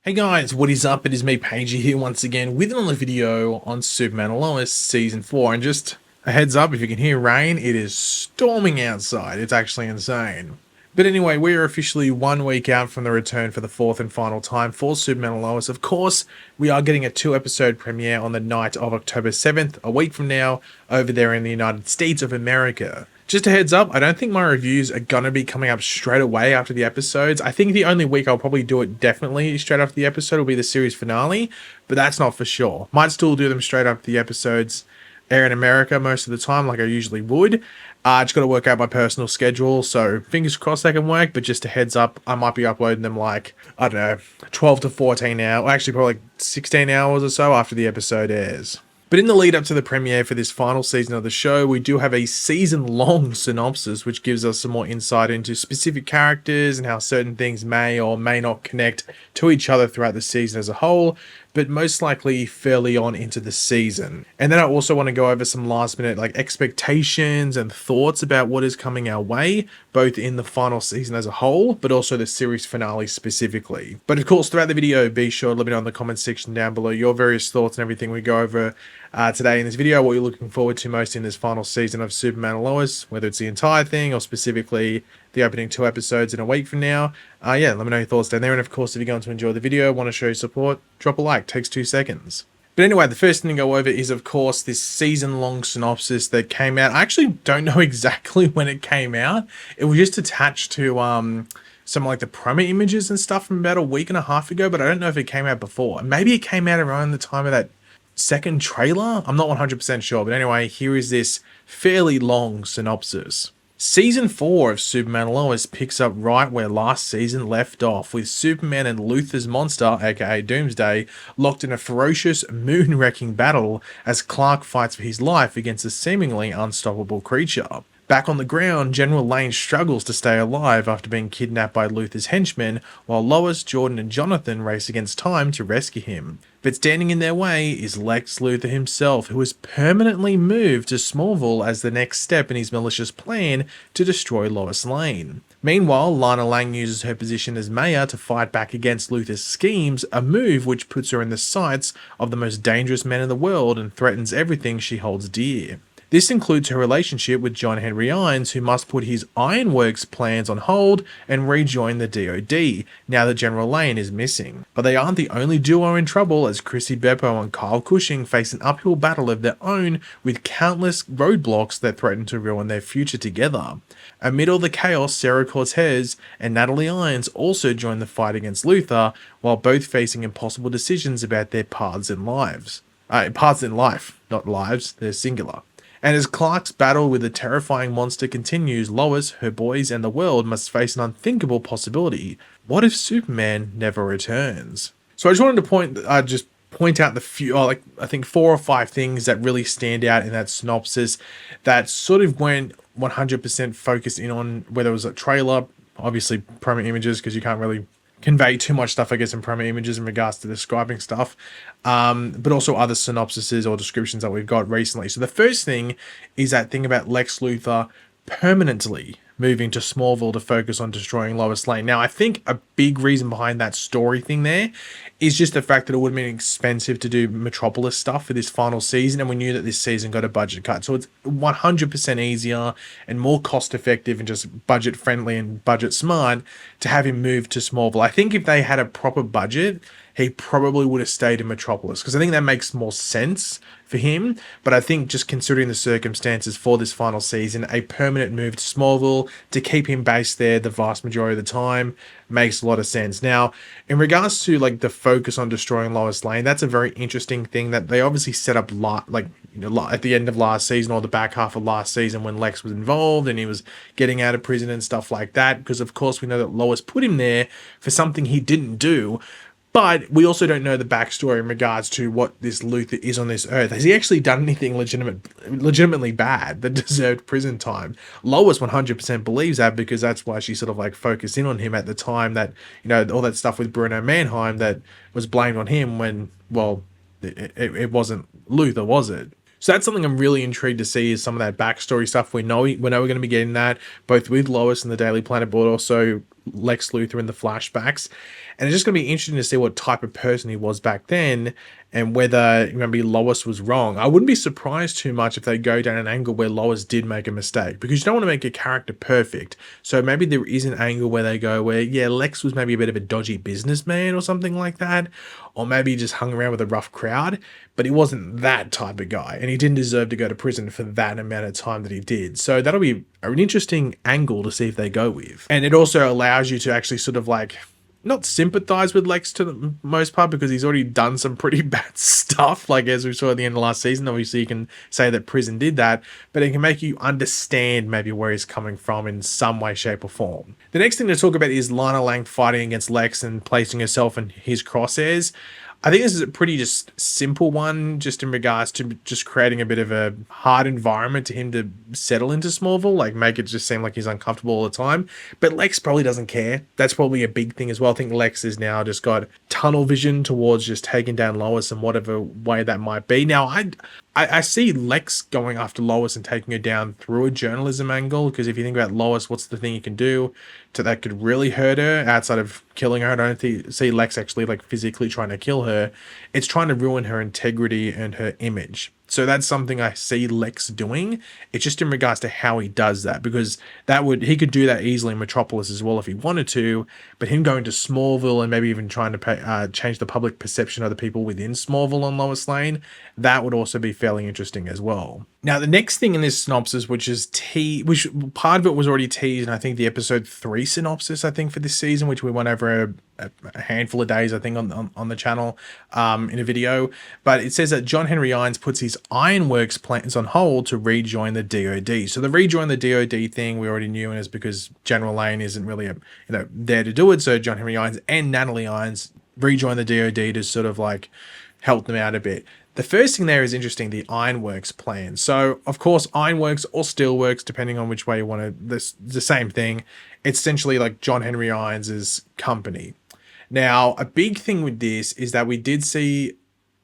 Hey guys, what is up? It is me, Pagey, here once again with another video on Superman and Lois Season 4. And just a heads up, if you can hear rain, it is storming outside. It's actually insane. But anyway, we are officially 1 week out from the return for the fourth and final time for Superman and Lois. Of course, we are getting a 2-episode premiere on the night of October 7th, a week from now, over there in the United States of America. Just a heads up, I don't think my reviews are going to be coming up straight away after the episodes. I think the only week I'll probably do it definitely straight after the episode will be the series finale, but that's not for sure. Might still do them straight after the episodes air in America most of the time, like I usually would. Just got to work out my personal schedule, so fingers crossed that can work, but just a heads up, I might be uploading them like, I don't know, 12 to 14 hours, actually probably like 16 hours or so after the episode airs. But in the lead up to the premiere for this final season of the show, we do have a season-long synopsis which gives us some more insight into specific characters and how certain things may or may not connect to each other throughout the season as a whole, but most likely fairly on into the season. And then I also want to go over some last minute expectations and thoughts about what is coming our way, both in the final season as a whole, but also the series finale specifically. But of course, throughout the video, be sure to let me know in the comments section down below your various thoughts and everything we go over today in this video, what you're looking forward to most in this final season of Superman and Lois, whether it's the entire thing or specifically the opening 2 episodes in a week from now. Yeah, let me know your thoughts down there. And of course, if you're going to enjoy the video, want to show your support, drop a like, takes 2 seconds. But anyway, the first thing to go over is, of course, this season-long synopsis that came out. I actually don't know exactly when it came out. It was just attached to some like the promo images and stuff from about a week and a half ago, but I don't know if it came out before. Maybe it came out around the time of that second trailer? I'm not 100% sure, but anyway, here is this fairly long synopsis. Season 4 of Superman and Lois picks up right where last season left off, with Superman and Luthor's monster, aka Doomsday, locked in a ferocious, moon-wrecking battle as Clark fights for his life against a seemingly unstoppable creature. Back on the ground, General Lane struggles to stay alive after being kidnapped by Luthor's henchmen, while Lois, Jordan, and Jonathan race against time to rescue him. But standing in their way is Lex Luthor himself, who has permanently moved to Smallville as the next step in his malicious plan to destroy Lois Lane. Meanwhile, Lana Lang uses her position as mayor to fight back against Luthor's schemes, a move which puts her in the sights of the most dangerous men in the world and threatens everything she holds dear. This includes her relationship with John Henry Irons, who must put his Ironworks plans on hold and rejoin the DoD, now that General Lane is missing. But they aren't the only duo in trouble, as Chrissy Beppo and Kyle Cushing face an uphill battle of their own, with countless roadblocks that threaten to ruin their future together. Amid all the chaos, Sarah Cortez and Natalie Irons also join the fight against Luthor, while both facing impossible decisions about their paths in lives. Paths in life, not lives, they're singular. And as Clark's battle with the terrifying monster continues, Lois, her boys, and the world must face an unthinkable possibility. What if Superman never returns? So I just wanted to point out the few, I think 4 or 5 things that really stand out in that synopsis that sort of went 100% focused in on whether it was a trailer, obviously promo images, because you can't really convey too much stuff, I guess, in promo images in regards to describing stuff, but also other synopsises or descriptions that we've got recently. So the first thing is that thing about Lex Luthor permanently moving to Smallville to focus on destroying Lois Lane. Now, I think a big reason behind that story thing there is just the fact that it would have been expensive to do Metropolis stuff for this final season, and we knew that this season got a budget cut. So it's 100% easier and more cost effective and just budget friendly and budget smart to have him move to Smallville. I think if they had a proper budget, he probably would have stayed in Metropolis, because I think that makes more sense for him. But I think just considering the circumstances for this final season, a permanent move to Smallville to keep him based there the vast majority of the time makes a lot of sense. Now, in regards to the focus on destroying Lois Lane, that's a very interesting thing that they obviously set up at the end of last season or the back half of last season when Lex was involved and he was getting out of prison and stuff like that, because of course we know that Lois put him there for something he didn't do. But we also don't know the backstory in regards to what this Luthor is on this earth. Has he actually done anything legitimately bad that deserved prison time? Lois 100% believes that, because that's why she sort of focused in on him at the time that, all that stuff with Bruno Mannheim that was blamed on him when, well, it wasn't Luthor, was it? So that's something I'm really intrigued to see, is some of that backstory stuff. We know we're going to be getting that both with Lois and the Daily Planet, but also Lex Luthor in the flashbacks. And it's just going to be interesting to see what type of person he was back then and whether maybe Lois was wrong. I wouldn't be surprised too much if they go down an angle where Lois did make a mistake, because you don't want to make a character perfect. So maybe there is an angle where they go where, yeah, Lex was maybe a bit of a dodgy businessman or something like that, or maybe he just hung around with a rough crowd, but he wasn't that type of guy, and he didn't deserve to go to prison for that amount of time that he did. So that'll be an interesting angle to see if they go with. And it also allows you to actually sort of like not sympathize with Lex to the most part, because he's already done some pretty bad stuff, like as we saw at the end of last season. Obviously you can say that prison did that, but it can make you understand maybe where he's coming from in some way, shape or form. The next thing to talk about is Lana Lang fighting against Lex and placing herself in his crosshairs. I think this is a pretty just simple one, just in regards to just creating a bit of a hard environment to him to settle into Smallville, like make it just seem like he's uncomfortable all the time. But Lex probably doesn't care. That's probably a big thing as well. I think Lex is now just got tunnel vision towards just taking down Lois in whatever way that might be. Now, I see Lex going after Lois and taking her down through a journalism angle, because if you think about Lois, what's the thing you can do that could really hurt her outside of killing her? I don't see Lex actually like physically trying to kill her. It's trying to ruin her integrity and her image. So that's something I see Lex doing. It's just in regards to how he does that, because he could do that easily in Metropolis as well if he wanted to, but him going to Smallville and maybe even trying to change the public perception of the people within Smallville on Lois Lane, that would also be fairly interesting as well. Now, the next thing in this synopsis, which part of it was already teased, and I think the episode 3 synopsis, I think, for this season, which we went over a handful of days, I think, on the channel in a video. But it says that John Henry Irons puts his Ironworks plans on hold to rejoin the DoD. So the rejoin the DoD thing we already knew, and it's because General Lane isn't really there to do it. So John Henry Irons and Natalie Irons rejoin the DoD to sort of like help them out a bit. The first thing there is interesting, the Ironworks plan. So, of course, Ironworks or Steelworks, depending on which way you want to, the same thing. It's essentially like John Henry Irons' company. Now, a big thing with this is that we did see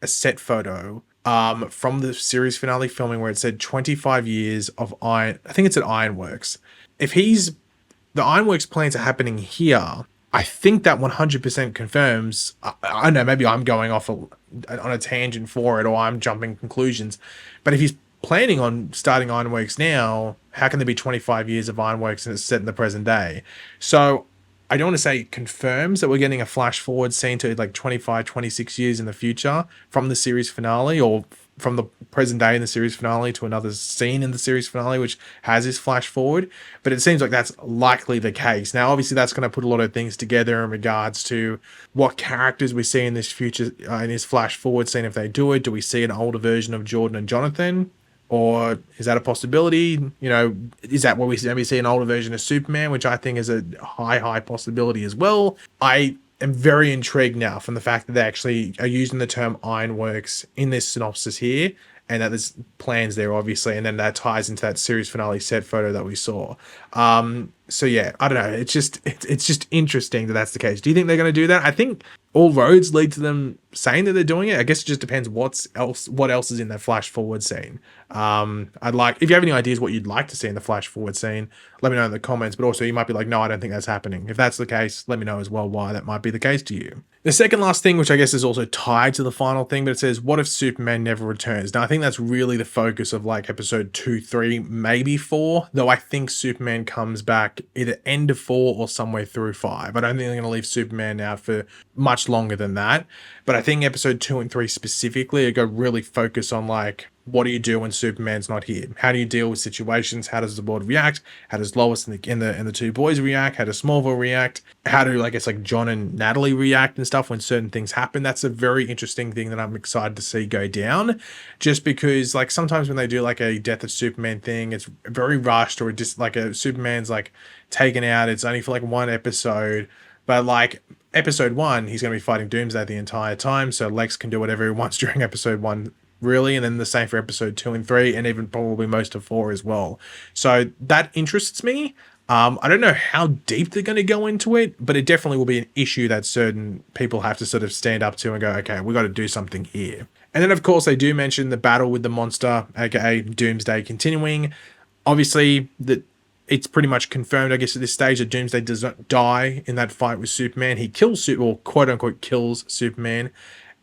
a set photo from the series finale filming where it said 25 years of I think it's at Ironworks. If the Ironworks plans are happening here, I think that 100% confirms, I don't know, maybe I'm going off on a tangent for it, or I'm jumping conclusions, but if he's planning on starting Ironworks now, how can there be 25 years of Ironworks and it's set in the present day? So I don't want to say confirms that we're getting a flash forward scene to like 25, 26 years in the future from the series finale, or from the present day in the series finale to another scene in the series finale, which has this flash forward. But it seems like that's likely the case. Now, obviously, that's going to put a lot of things together in regards to what characters we see in this future, in this flash forward scene. If they do it, do we see an older version of Jordan and Jonathan? Or is that a possibility? Is that where we maybe see an older version of Superman, which I think is a high possibility as well. I am very intrigued now from the fact that they actually are using the term Ironworks in this synopsis here, and that there's plans there, obviously, and then that ties into that series finale set photo that we saw. So yeah, I don't know. It's just interesting that that's the case. Do you think they're going to do that? I think all roads lead to them saying that they're doing it. I guess it just depends what else is in that flash forward scene. If you have any ideas what you'd like to see in the flash forward scene, let me know in the comments. But also, you might be like, no, I don't think that's happening. If that's the case, let me know as well why that might be the case to you. The second last thing, which I guess is also tied to the final thing, but it says, what if Superman never returns? Now, I think that's really the focus of like episode 2, 3, maybe 4, though I think Superman comes back either end of 4 or somewhere through 5. I don't think they're going to leave Superman out for much longer than that. But I think episode 2 and 3 specifically are going to really focus on like, what do you do when Superman's not here? How do you deal with situations? How does the board react? How does Lois and the two boys react? How does Smallville react? How do, I guess, like John and Natalie react and stuff when certain things happen? That's a very interesting thing that I'm excited to see go down, just because like sometimes when they do like a Death of Superman thing, it's very rushed, or just like a Superman's like taken out. It's only for like one episode, but like episode 1, he's going to be fighting Doomsday the entire time, so Lex can do whatever he wants during episode 1. Really, and then the same for episode 2 and 3, and even probably most of 4 as well. So that interests me. I don't know how deep they're going to go into it, but it definitely will be an issue that certain people have to sort of stand up to and go, okay, we got to do something here. And then, of course, they do mention the battle with the monster, aka Doomsday, continuing. Obviously, it's pretty much confirmed, I guess, at this stage that Doomsday does not die in that fight with Superman. He kills or quote unquote kills Superman,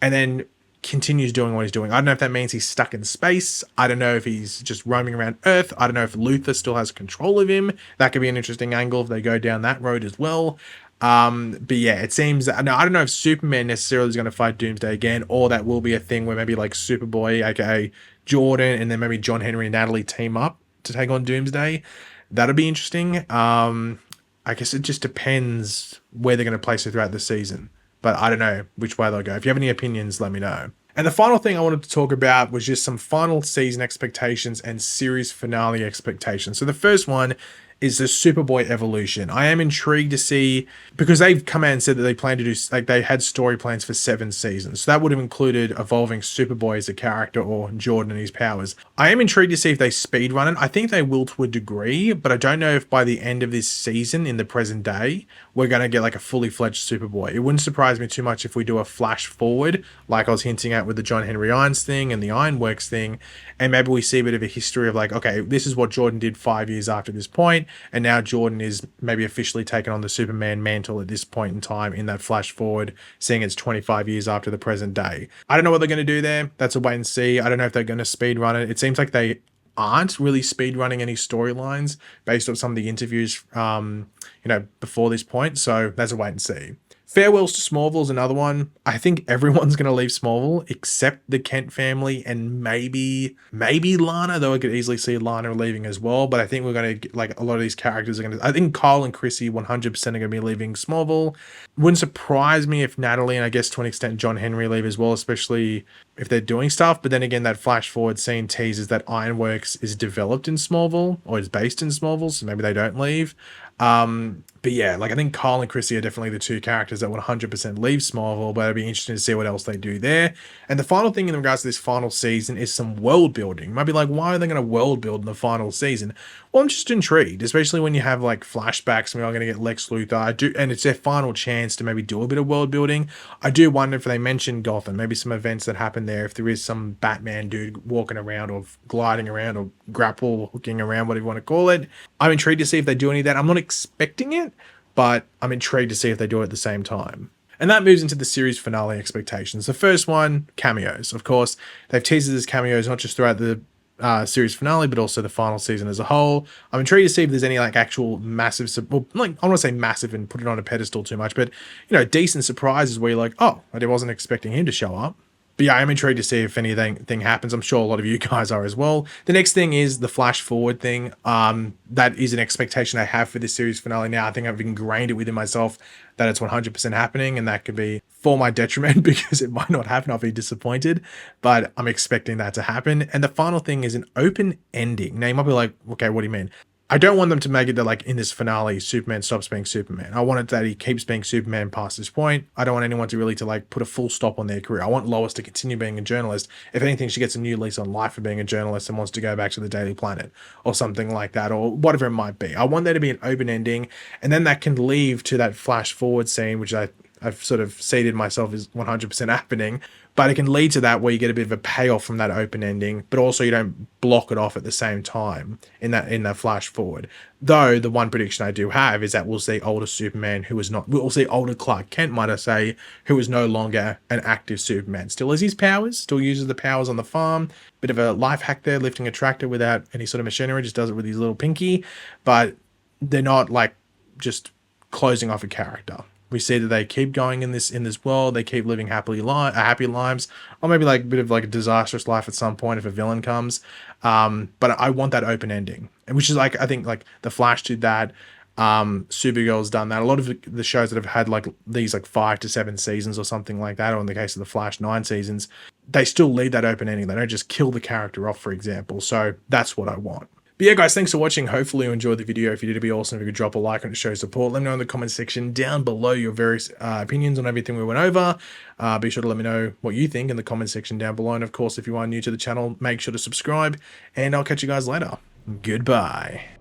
and then continues doing what he's doing. I don't know if that means he's stuck in space. I don't know if he's just roaming around Earth. I don't know if Luthor still has control of him. That could be an interesting angle if they go down that road as well. But yeah, it seems that now I don't know if Superman necessarily is going to fight Doomsday again, or that will be a thing where maybe like Superboy, aka Jordan, and then maybe John Henry and Natalie team up to take on Doomsday. That'll be interesting. I guess it just depends where they're going to place it throughout the season. But I don't know which way they'll go. If you have any opinions, let me know. And the final thing I wanted to talk about was just some final season expectations and series finale expectations. So the first one is the Superboy evolution. I am intrigued to see, because they've come out and said that they plan to do, like, they had story plans for 7 seasons. So that would have included evolving Superboy as a character or Jordan and his powers. I am intrigued to see if they speedrun it. I think they will to a degree, but I don't know if by the end of this season in the present day, we're going to get like a fully fledged Superboy. It wouldn't surprise me too much if we do a flash forward, like I was hinting at with the John Henry Irons thing and the Ironworks thing, and maybe we see a bit of a history of like, okay, this is what Jordan did 5 years after this point, and now Jordan is maybe officially taken on the Superman mantle at this point in time in that flash forward, seeing it's 25 years after the present day. I don't know what they're going to do there. That's a wait and see. I don't know if they're going to speed run it. It seems like they aren't really speed running any storylines based on some of the interviews, before this point. So that's a wait and see. Farewells to Smallville is another one. I think everyone's going to leave Smallville except the Kent family and maybe Lana, though I could easily see Lana leaving as well. But I think we're going to, like, a lot of these characters are going to, I think Kyle and Chrissy 100% are going to be leaving Smallville. Wouldn't surprise me if Natalie and I guess to an extent John Henry leave as well, especially if they're doing stuff. But then again, that flash forward scene teases that Ironworks is developed in Smallville or is based in Smallville, so maybe they don't leave. But yeah, like I think Kyle and Chrissy are definitely the 2 characters that would 100% leave Smallville, but it'd be interesting to see what else they do there. And the final thing in regards to this final season is some world building. You might be like, why are they going to world build in the final season? Well, I'm just intrigued, especially when you have like flashbacks and we are going to get Lex Luthor. And it's their final chance to maybe do a bit of world building. I do wonder if they mention Gotham, maybe some events that happen there, if there is some Batman dude walking around or gliding around or grapple hooking around, whatever you want to call it. I'm intrigued to see if they do any of that. I'm not expecting it, but I'm intrigued to see if they do it at the same time. And that moves into the series finale expectations. The first one, cameos. Of course, they've teased as cameos not just throughout the series finale, but also the final season as a whole. I'm intrigued to see if there's any like actual massive, well, like I don't want to say massive and put it on a pedestal too much, but decent surprises where you're like, oh, I wasn't expecting him to show up. But yeah, I'm intrigued to see if anything happens. I'm sure a lot of you guys are as well. The next thing is the flash forward thing. That is an expectation I have for this series finale now. I think I've ingrained it within myself that it's 100% happening, and that could be for my detriment because it might not happen. I'll be disappointed, but I'm expecting that to happen. And the final thing is an open ending. Now you might be like, okay, what do you mean? I don't want them to make it that like in this finale, Superman stops being Superman. I want it that he keeps being Superman past this point. I don't want anyone to really like put a full stop on their career. I want Lois to continue being a journalist. If anything, she gets a new lease on life for being a journalist and wants to go back to the Daily Planet or something like that, or whatever it might be. I want there to be an open ending, and then that can lead to that flash forward scene, which I've sort of seated myself as 100% happening, but it can lead to that where you get a bit of a payoff from that open ending, but also you don't block it off at the same time in that flash forward. Though the one prediction I do have is that we'll see older Superman we'll see older Clark Kent, might I say, who is no longer an active Superman. Still has his powers, still uses the powers on the farm. Bit of a life hack there, lifting a tractor without any sort of machinery, just does it with his little pinky, but they're not like just closing off a character. We see that they keep going in this world. They keep living happy lives, or maybe like a bit of like a disastrous life at some point if a villain comes. But I want that open ending, which is like, I think like the Flash did that. Supergirl's done that. A lot of the shows that have had like these like 5 to 7 seasons or something like that, or in the case of the Flash, 9 seasons, they still leave that open ending. They don't just kill the character off, for example. So that's what I want. But yeah, guys, thanks for watching. Hopefully you enjoyed the video. If you did, it'd be awesome if you could drop a like on it to show support. Let me know in the comment section down below your various opinions on everything we went over. Be sure to let me know what you think in the comment section down below. And of course, if you are new to the channel, make sure to subscribe. And I'll catch you guys later. Goodbye.